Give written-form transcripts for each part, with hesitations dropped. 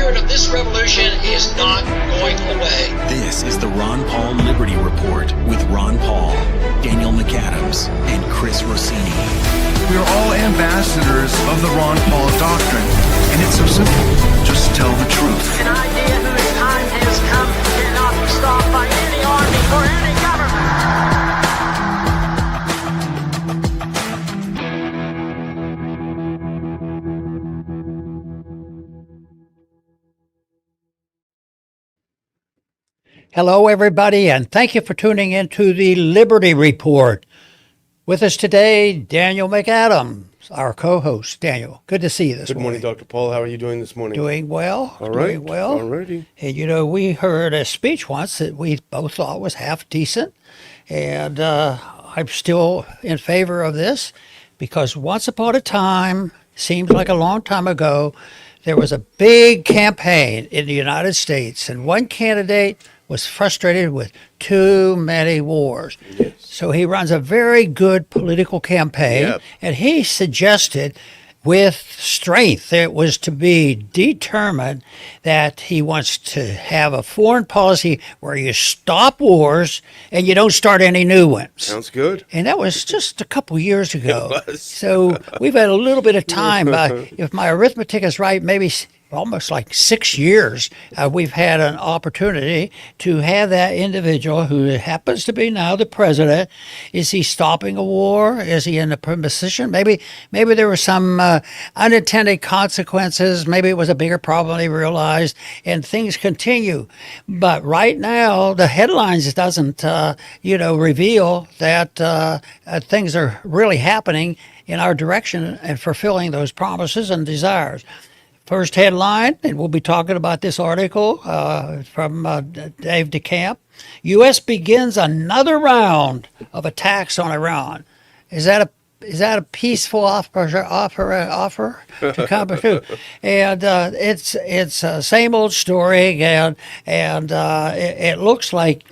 spirit of this revolution is not going away. This is the Ron Paul Liberty Report with Ron Paul, Daniel McAdams, and Chris Rossini. We are all ambassadors of the Ron Paul doctrine, and it's so simple. Just tell the truth. An idea whose time has come cannot be stopped by any army or any government. Hello, everybody, and thank you for tuning in to the Liberty Report. With us today, Daniel McAdams, our co-host. Daniel, good to see you this morning. Good morning, Dr. Paul. How are you doing this morning? Doing well. All right. Doing well. All righty. And, you know, we heard a speech once that we both thought was half decent, and I'm still in favor of this because once upon a time, seems like a long time ago, there was a big campaign in the United States, and one candidate was frustrated with too many wars. Yes. So he runs a very good political campaign, Yep. and he suggested with strength it was to be determined that he wants to have a foreign policy where you stop wars and you don't start any new ones. Sounds good. And that was just a couple years ago. It was. So we've had a little bit of time. If my arithmetic is right, maybe almost like 6 years, we've had an opportunity to have that individual who happens to be now the president. Is he stopping a war? Is he in a position? Maybe there were some unintended consequences. Maybe it was a bigger problem he realized, and things continue. But right now, the headlines doesn't, reveal that things are really happening in our direction and fulfilling those promises and desires. First headline, and we'll be talking about this article from Dave DeCamp. U.S. begins another round of attacks on Iran. Is that a peaceful offer to come to? And it's a same old story, and it looks like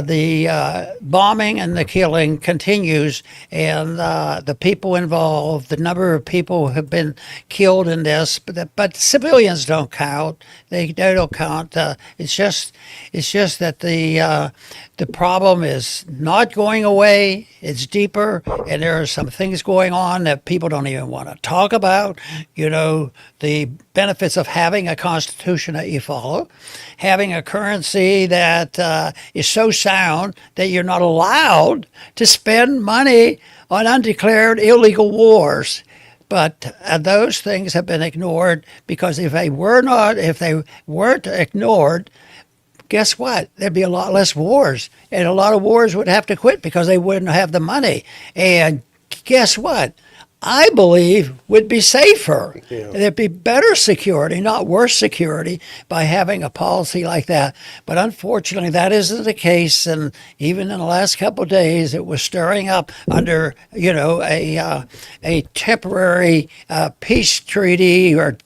the bombing and the killing continues, and the people involved, the number of people who have been killed in this, but civilians don't count. They don't count. It's just that the problem is not going away. It's deeper, and there are some things going on that people don't even want to talk about. You know, the benefits of having a constitution that you follow, having a currency that is so sound that you're not allowed to spend money on undeclared illegal wars. But those things have been ignored because if they weren't ignored, guess what? There'd be a lot less wars, and a lot of wars would have to quit because they wouldn't have the money. And guess what? I believe would be safer. Yeah. There'd be better security, not worse security, by having a policy like that. But unfortunately, that isn't the case. And even in the last couple of days, it was stirring up under, a temporary peace treaty, or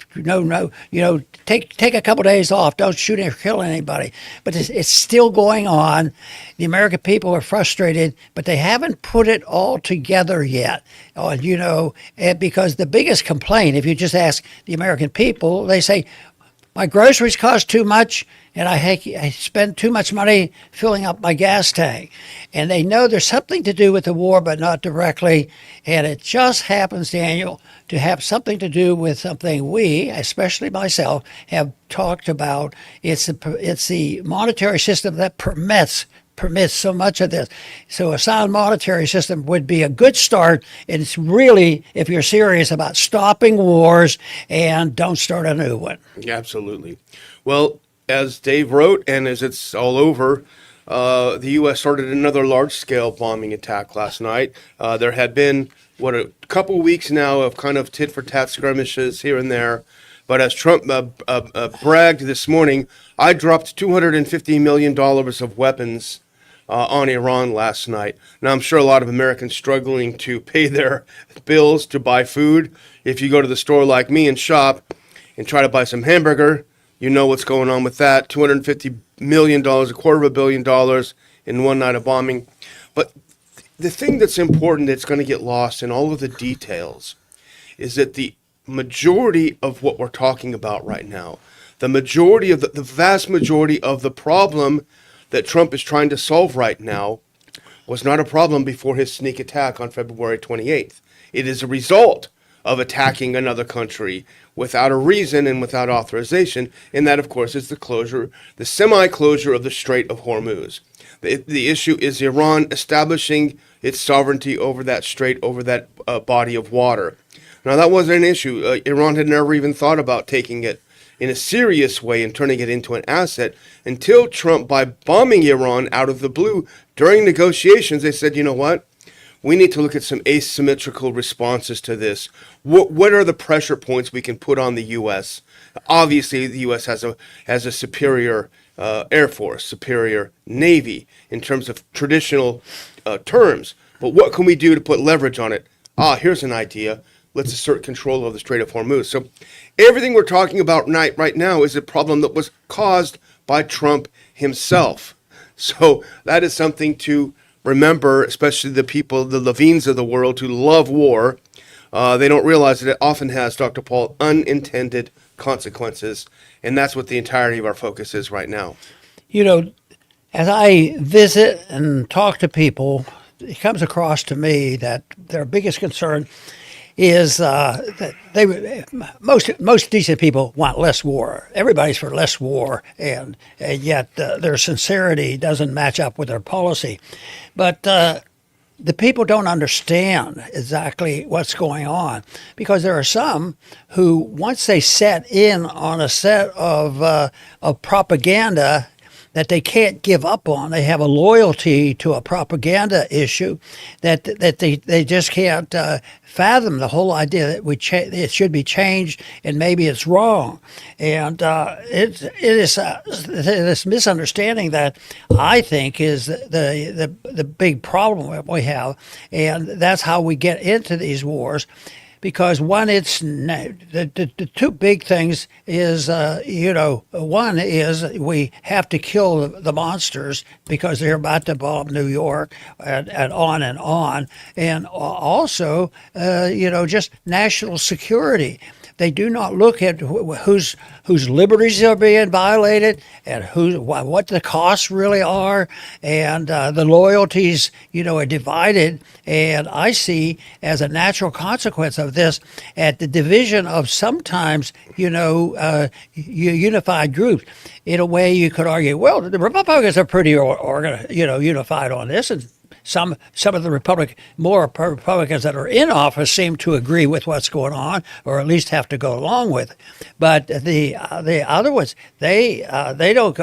take a couple of days off. Don't shoot or kill anybody. But it's still going on. The American people are frustrated, but they haven't put it all together yet. Because the biggest complaint, if you just ask the American people, they say, my groceries cost too much, and I spend too much money filling up my gas tank. And they know there's something to do with the war, but not directly. And it just happens, Daniel, to have something to do with something we, especially myself, have talked about. It's the monetary system that permits so much of this. So a sound monetary system would be a good start. And it's really, if you're serious about stopping wars and don't start a new one. Yeah, absolutely. Well, as Dave wrote, and as it's all over, the U.S. started another large-scale bombing attack last night. There had been, a couple weeks now of kind of tit-for-tat skirmishes here and there. But as Trump bragged this morning, I dropped $250 million of weapons on Iran last night. Now, I'm sure a lot of Americans struggling to pay their bills to buy food. If you go to the store like me and shop and try to buy some hamburger, you know what's going on with that. $250 million, $250 million in one night of bombing. But the thing that's important that's going to get lost in all of the details is that the majority of what we're talking about right now, the majority of the vast majority of the problem that Trump is trying to solve right now was not a problem before his sneak attack on February 28th. It is a result of attacking another country without a reason and without authorization, and that, of course, is the semi-closure of the Strait of Hormuz. The issue is Iran establishing its sovereignty over that strait, over that body of water. Now, that wasn't an issue. Iran had never even thought about taking it in a serious way and turning it into an asset until Trump, by bombing Iran out of the blue during negotiations, they said, you know what? We need to look at some asymmetrical responses to this. What are the pressure points we can put on the U.S.? Obviously, the U.S. has a superior Air Force, superior Navy in terms of traditional terms. But what can we do to put leverage on it? Here's an idea. Let's assert control of the Strait of Hormuz. So everything we're talking about right now is a problem that was caused by Trump himself. So that is something to remember, especially the people, the Levines of the world who love war. They don't realize that it often has, Dr. Paul, unintended consequences. And that's what the entirety of our focus is right now. You know, as I visit and talk to people, it comes across to me that their biggest concern is that most decent people want less war. Everybody's for less war, and yet their sincerity doesn't match up with their policy. But the people don't understand exactly what's going on, because there are some who, once they set in on a set of propaganda that they can't give up on. They have a loyalty to a propaganda issue that they just can't fathom the whole idea that it should be changed and maybe it's wrong. And it is this misunderstanding that I think is the big problem that we have, and that's how we get into these wars. Because one, it's the two big things is, one is we have to kill the monsters because they're about to bomb New York and on and on. And also, just national security. They do not look at whose liberties are being violated and what the costs really are, and the loyalties, are divided. And I see as a natural consequence of this at the division of sometimes, unified groups. In a way, you could argue, well, the Republicans are pretty unified on this, and some of the more Republicans that are in office seem to agree with what's going on, or at least have to go along with it. But the other ones, they don't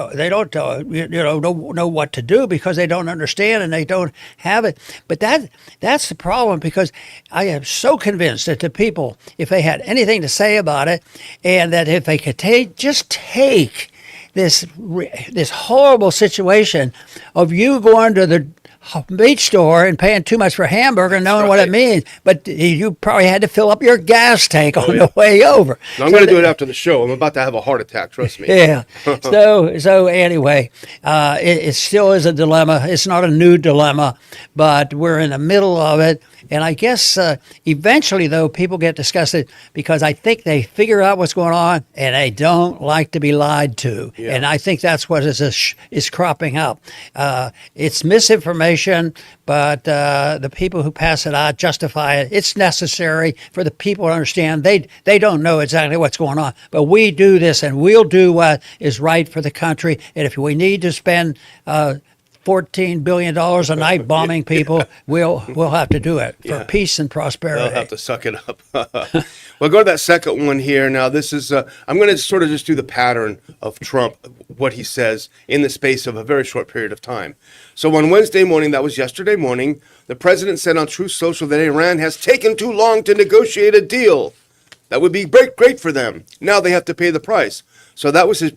know what to do because they don't understand and they don't have it. But that's the problem, because I am so convinced that the people, if they had anything to say about it, and that if they could take this horrible situation of you going to the beach store and paying too much for a hamburger and knowing what it means, but you probably had to fill up your gas tank on the way over. I'm going to do it after the show. I'm about to have a heart attack, trust me. Yeah. So anyway, it still is a dilemma. It's not a new dilemma, but we're in the middle of it. And I guess eventually, though, people get disgusted because I think they figure out what's going on and they don't like to be lied to. Yeah. And I think that's what is cropping up. It's misinformation, but the people who pass it out justify it. It's necessary for the people to understand. They don't know exactly what's going on, but we do this, and we'll do what is right for the country. And if we need to spend $14 billion a night bombing people, we'll have to do it for peace and prosperity. They'll have to suck it up. Well, go to that second one here. Now, this is, I'm going to sort of just do the pattern of Trump, what he says in the space of a very short period of time. So on Wednesday morning, that was yesterday morning, the president said on Truth Social that Iran has taken too long to negotiate a deal. That would be great for them. Now they have to pay the price. So that was his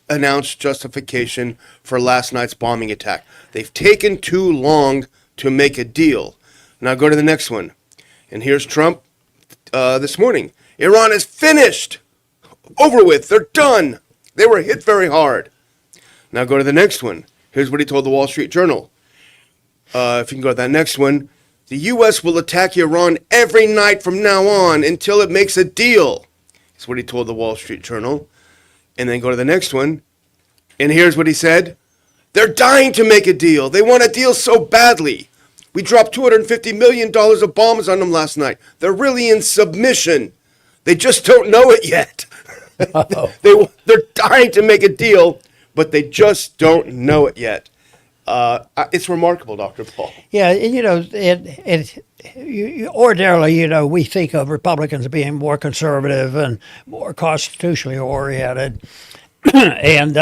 announced justification for last night's bombing attack. They've taken too long to make a deal. Now go to the next one. And here's Trump this morning. Iran is finished. Over with. They're done. They were hit very hard. Now go to the next one. Here's what he told the Wall Street Journal. If you can go to that next one. The U.S. will attack Iran every night from now on until it makes a deal. That's what he told the Wall Street Journal. And then go to the next one. And here's what he said. They're dying to make a deal. They want a deal so badly. We dropped $250 million of bombs on them last night. They're really in submission. They just don't know it yet. They're dying to make a deal, but they just don't know it yet. It's remarkable, Dr. Paul. Yeah, ordinarily, we think of Republicans being more conservative and more constitutionally oriented, and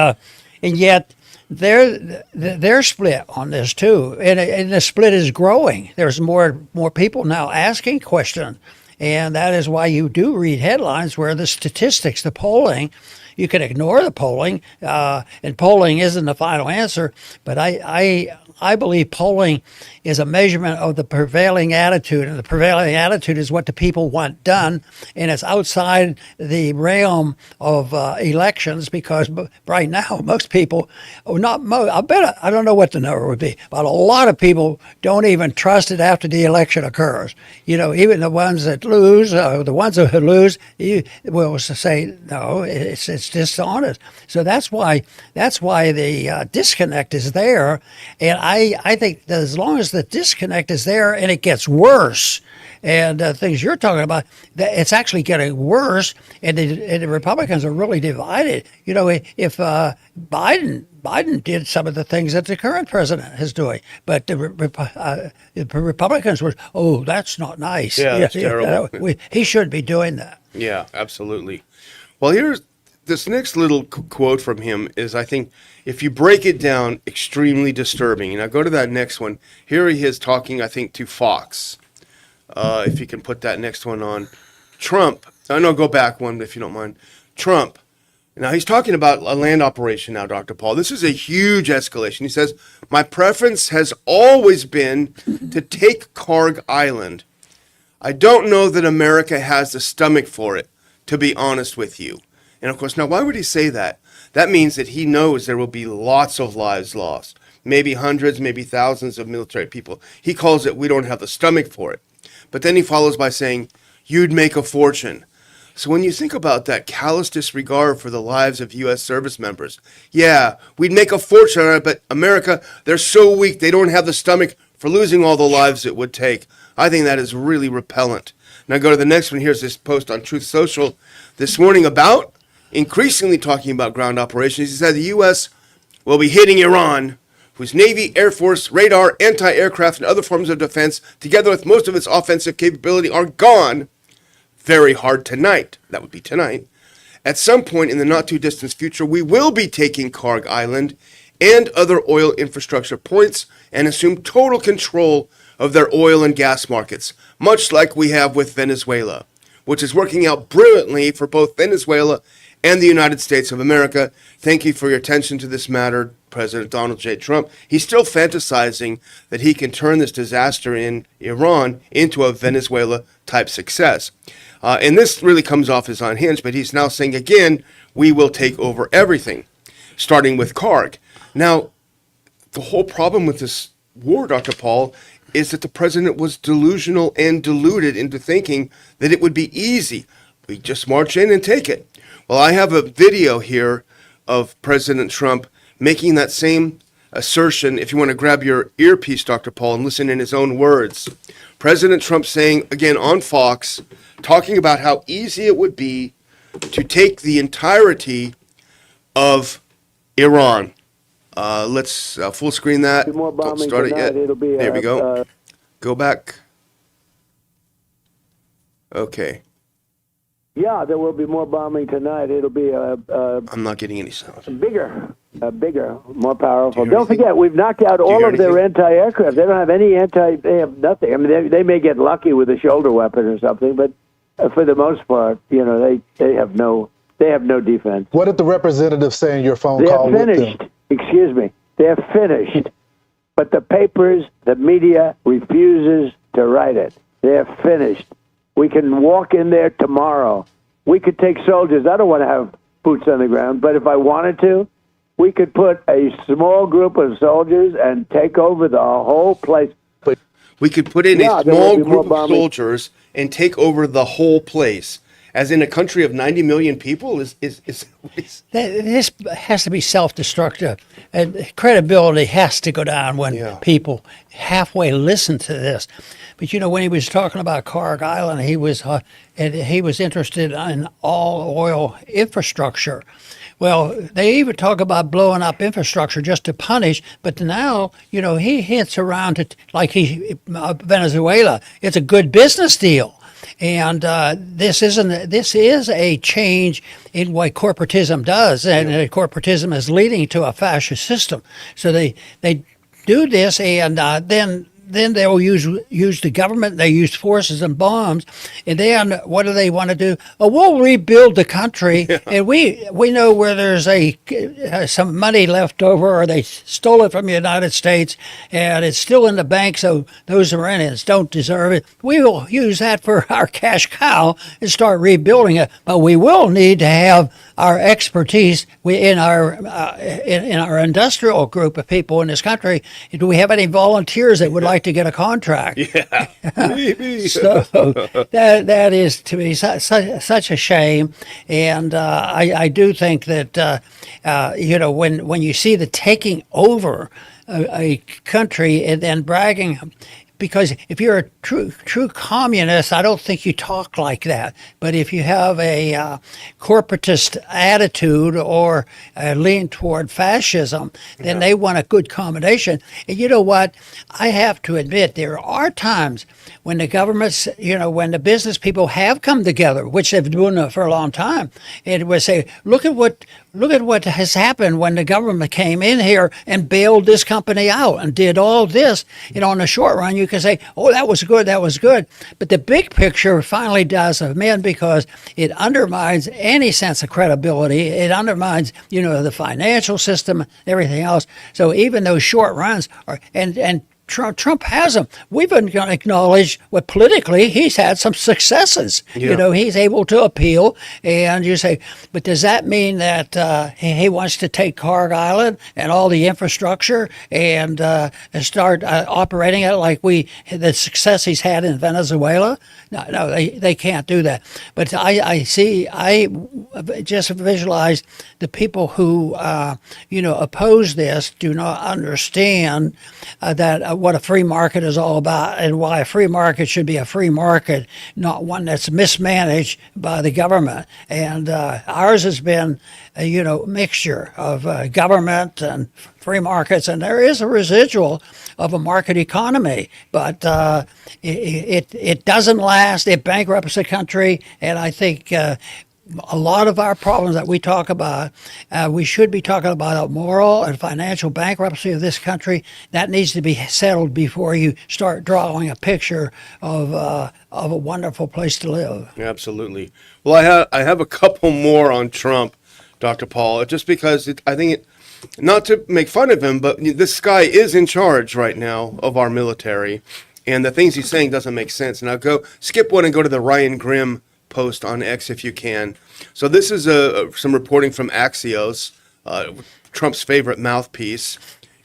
yet they're split on this too, and the split is growing. There's more people now asking questions, and that is why you do read headlines where the statistics, the polling. You can ignore the polling, and polling isn't the final answer. But I believe polling is a measurement of the prevailing attitude, and the prevailing attitude is what the people want done, and it's outside the realm of elections because right now most people, I don't know what the number would be, but a lot of people don't even trust it after the election occurs. Even the ones that lose, the ones who lose, you will say no, it's dishonest. So that's why the disconnect is there, and I think that as long as the disconnect is there and it gets worse, and things you're talking about, that it's actually getting worse, and the Republicans are really divided. If Biden did some of the things that the current president is doing, but the Republicans were, that's not nice. Yeah, that's terrible. He shouldn't be doing that. Yeah, absolutely. Well, here's this next little quote from him is, I think, if you break it down, extremely disturbing. And I go to that next one. Here he is talking, I think, to Fox. If you can put that next one on. Trump. No, go back one if you don't mind. Trump. Now, he's talking about a land operation now, Dr. Paul. This is a huge escalation. He says, my preference has always been to take Karg Island. I don't know that America has the stomach for it, to be honest with you. And of course, now why would he say that? That means that he knows there will be lots of lives lost, maybe hundreds, maybe thousands of military people. He calls it, we don't have the stomach for it. But then he follows by saying, you'd make a fortune. So when you think about that callous disregard for the lives of U.S. service members, yeah, we'd make a fortune on it, but America, they're so weak, they don't have the stomach for losing all the lives it would take. I think that is really repellent. Now go to the next one. Here's this post on Truth Social this morning about increasingly talking about ground operations. He said the U.S. will be hitting Iran, whose Navy, Air Force, radar, anti-aircraft, and other forms of defense, together with most of its offensive capability, are gone very hard tonight. That would be tonight. At some point in the not-too-distant future, we will be taking Karg Island and other oil infrastructure points and assume total control of their oil and gas markets, much like we have with Venezuela, which is working out brilliantly for both Venezuela and the United States of America. Thank you for your attention to this matter, President Donald J. Trump. He's still fantasizing that he can turn this disaster in Iran into a Venezuela-type success. And this really comes off as unhinged, but he's now saying again, we will take over everything, starting with Karg. Now, the whole problem with this war, Dr. Paul, is that the president was delusional and deluded into thinking that it would be easy. We just march in and take it. Well, I have a video here of President Trump making that same assertion. If you want to grab your earpiece, Dr. Paul, and listen in his own words. President Trump saying, again on Fox, talking about how easy it would be to take the entirety of Iran. Let's full screen that. More Don't bombing start it tonight. yet. It'll be, there we go. Go back. Okay. Yeah, there will be more bombing tonight. It'll be I'm not getting any sound. bigger, more powerful. Do you hear Don't forget, we've knocked out all hear of their anti-aircraft. They don't have any They have nothing. I mean, they may get lucky with a shoulder weapon or something, but for the most part, they have no defense. What did the representative say in your phone They're call with finished. them? Excuse me. They're finished. But the papers, the media refuses to write it. They're finished. We can walk in there tomorrow. We could take soldiers. I don't want to have boots on the ground, but if I wanted to, we could put a small group of soldiers and take over the whole place. We could put in Yeah, a there will small be more group of bombing. soldiers and take over the whole place. As in a country of 90 million people is This has to be self-destructive, and credibility has to go down when Yeah. people halfway listen to this. But when he was talking about Carg Island, he was interested in all oil infrastructure. Well, they even talk about blowing up infrastructure just to punish, but now, he hits around it like Venezuela. It's a good business deal. And this is a change in what corporatism does, and corporatism is leading to a fascist system. So they do this, and then they'll use the government. They use forces and bombs, and then what do they want to do? Oh, we'll rebuild the country, and we know where there's some money left over, or they stole it from the United States, and it's still in the bank. So those Iranians don't deserve it. We will use that for our cash cow and start rebuilding it. But we will need to have our expertise in our industrial group of people in this country. Do we have any volunteers that would like to get a contract? Yeah. So that is, to me, such a shame. And I do think that when you see the taking over a country and then bragging. Because if you're a true communist, I don't think you talk like that. But if you have a corporatist attitude or a lean toward fascism, then they want a good combination. And you know what? I have to admit, there are times when the governments, when the business people have come together, which they've been doing for a long time, and would say, look at what has happened when the government came in here and bailed this company out and did all this. On the short run, you can say, oh, that was good. But the big picture finally does come in, because it undermines any sense of credibility. It undermines, the financial system, everything else. So even those short runs are, and Trump has them. We've acknowledged what politically he's had some successes. Yeah. He's able to appeal, and you say, but does that mean that he wants to take Carg Island and all the infrastructure and start operating it like the success he's had in Venezuela? No, they can't do that. But I just visualize the people who oppose this do not understand that what a free market is all about, and why a free market should be a free market, not one that's mismanaged by the government. And ours has been a mixture of government and free markets, and there is a residual of a market economy, but it doesn't last. It bankrupts the country, and I think a lot of our problems that we talk about, we should be talking about a moral and financial bankruptcy of this country. That needs to be settled before you start drawing a picture of a wonderful place to live. Absolutely. Well, I have a couple more on Trump, Dr. Paul, just because I think not to make fun of him, but this guy is in charge right now of our military, and the things he's saying doesn't make sense. And I'll skip one and go to the Ryan Grimm post on X if you can. So this is some reporting from Axios, Trump's favorite mouthpiece,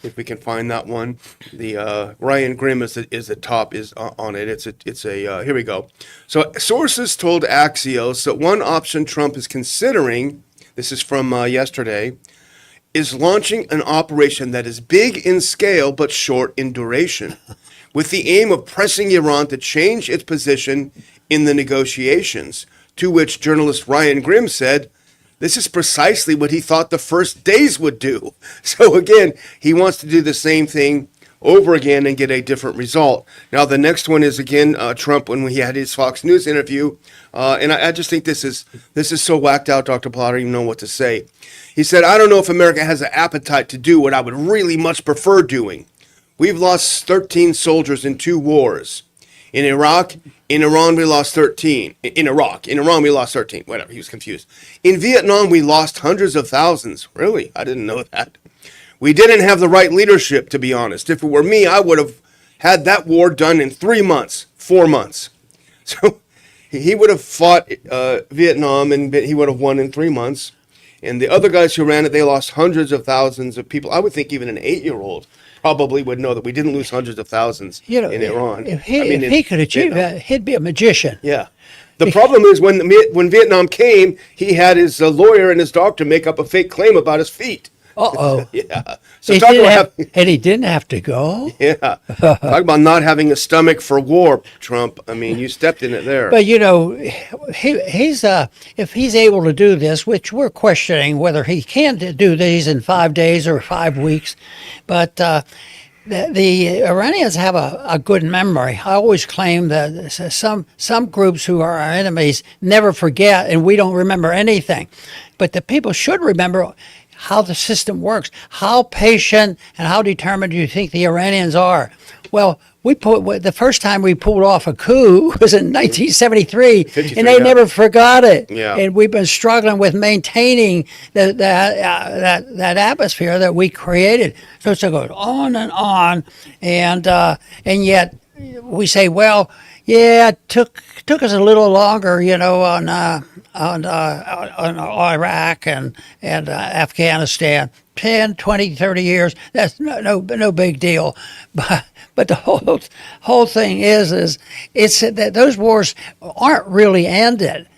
if we can find that one. The Ryan Grimm is the top is on it. It's a here we go. So sources told Axios that one option Trump is considering, this is from yesterday, is launching an operation that is big in scale but short in duration, with the aim of pressing Iran to change its position in the negotiations, to which journalist Ryan Grimm said, this is precisely what he thought the first days would do. So again, he wants to do the same thing over again and get a different result. Now, the next one is, again, Trump when he had his Fox News interview. And I just think this is so whacked out, Dr. Paul, I don't even know what to say. He said, I don't know if America has an appetite to do what I would really much prefer doing. We've lost 13 soldiers in 2 wars. In Iraq, in Iran, we lost 13. In Iran, we lost 13. Whatever, he was confused. In Vietnam, we lost hundreds of thousands. Really? I didn't know that. We didn't have the right leadership, to be honest. If it were me, I would have had that war done in 3 months, 4 months. So he would have fought Vietnam, and he would have won in 3 months. And the other guys who ran it, they lost hundreds of thousands of people. I would think even an 8-year-old probably would know that we didn't lose hundreds of thousands in Iran. If he could achieve that, he'd be a magician. Yeah. The problem is when Vietnam came, he had his lawyer and his doctor make up a fake claim about his feet. Uh-oh. Yeah. So talk about and he didn't have to go? Yeah. Talk about not having a stomach for war, Trump. I mean, you stepped in it there. But, he's if he's able to do this, which we're questioning whether he can do these in 5 days or 5 weeks, but the Iranians have a good memory. I always claim that some groups who are our enemies never forget, and we don't remember anything. But the people should remember how the system works. How patient and how determined do you think the Iranians are? Well, the first time we pulled off a coup was in 1973, and they never forgot it. Yeah. And we've been struggling with maintaining that atmosphere that we created. So it goes on, and yet we say, well, yeah, it took us a little longer, on Iraq and Afghanistan. 10, 20, 30 years, that's no big deal. But the whole thing is it's that those wars aren't really ended,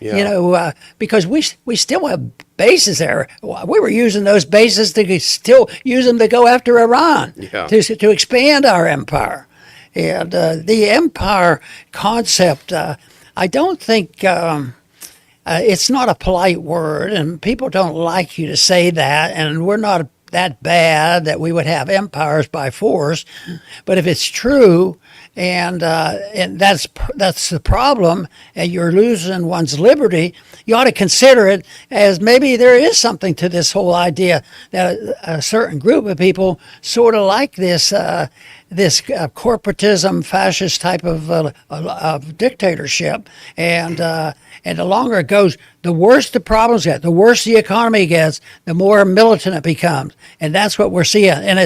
because we still have bases there. We were using those bases to still use them to go after Iran, to expand our empire. And the empire concept, I don't think it's not a polite word, and people don't like you to say that, and we're not that bad that we would have empires by force. But if it's true, and that's the problem, and you're losing one's liberty, you ought to consider it as maybe there is something to this whole idea that a certain group of people sort of like this corporatism, fascist type of dictatorship, and the longer it goes, the worse the problems get, the worse the economy gets, the more militant it becomes, and that's what we're seeing. And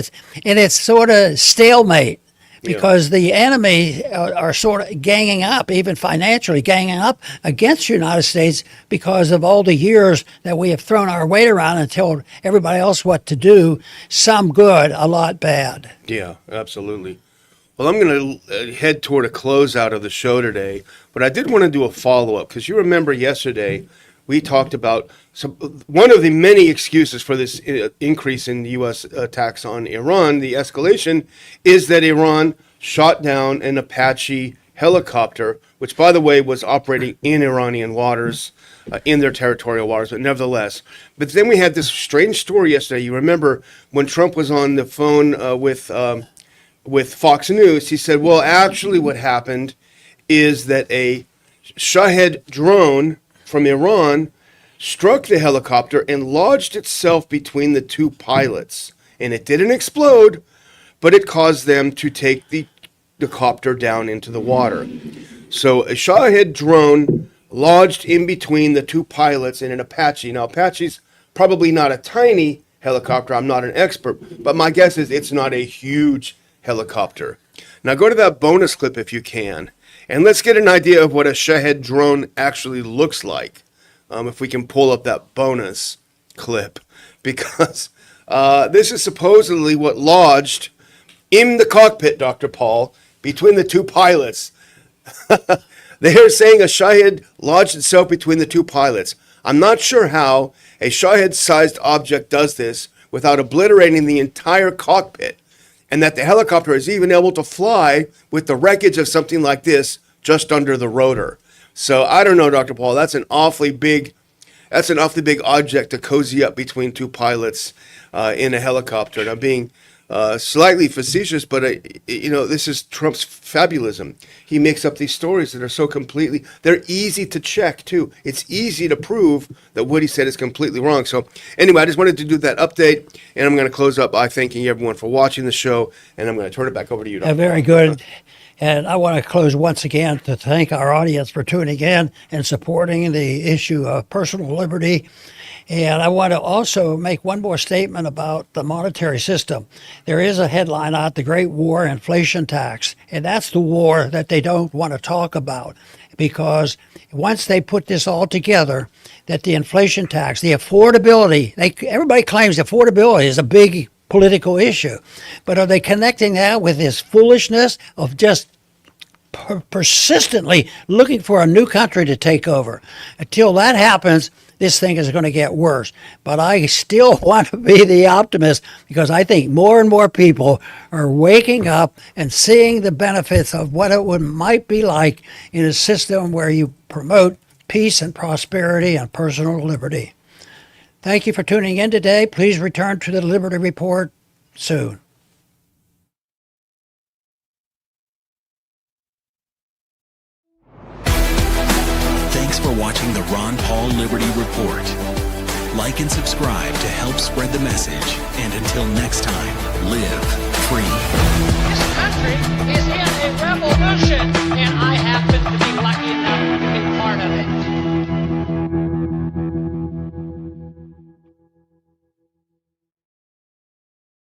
it's sort of stalemate. Because the enemy are sort of ganging up, even financially ganging up against the United States because of all the years that we have thrown our weight around and told everybody else what to do, some good, a lot bad. Yeah, absolutely. Well, I'm going to head toward a closeout of the show today, but I did want to do a follow-up, because you remember yesterday we talked about one of the many excuses for this increase in U.S. attacks on Iran, the escalation, is that Iran shot down an Apache helicopter, which, by the way, was operating in Iranian waters, in their territorial waters, but nevertheless. But then we had this strange story yesterday. You remember when Trump was on the phone with Fox News, he said, well, actually what happened is that a Shahed drone from Iran struck the helicopter and lodged itself between the two pilots. And it didn't explode, but it caused them to take the copter down into the water. So a Shahed drone lodged in between the two pilots in an Apache. Now, Apache's probably not a tiny helicopter. I'm not an expert, but my guess is it's not a huge helicopter. Now, go to that bonus clip if you can. And let's get an idea of what a Shahed drone actually looks like, if we can pull up that bonus clip, because this is supposedly what lodged in the cockpit, Dr. Paul, between the two pilots. They're saying a Shahed lodged itself between the two pilots. I'm not sure how a Shahed-sized object does this without obliterating the entire cockpit, and that the helicopter is even able to fly with the wreckage of something like this just under the rotor. So I don't know, Dr. Paul, that's an awfully big object to cozy up between two pilots in a helicopter. And I'm being slightly facetious, but this is Trump's fabulism. He makes up these stories that are so completely, they're easy to check too. It's easy to prove that what he said is completely wrong. So anyway, I just wanted to do that update, and I'm going to close up by thanking everyone for watching the show, and I'm going to turn it back over to you, Dr. Very good. And I want to close once again to thank our audience for tuning in and supporting the issue of personal liberty. And I want to also make one more statement about the monetary system. There is a headline out, The Great War Inflation Tax, and that's the war that they don't want to talk about, because once they put this all together, that the inflation tax, the affordability, everybody claims affordability is a big political issue. But are they connecting that with this foolishness of just persistently looking for a new country to take over? Until that happens, this thing is going to get worse. But I still want to be the optimist, because I think more and more people are waking up and seeing the benefits of what it might be like in a system where you promote peace and prosperity and personal liberty. Thank you for tuning in today. Please return to the Liberty Report soon. Thanks for watching the Ron Paul Liberty Report. Like and subscribe to help spread the message. And until next time, live free. This country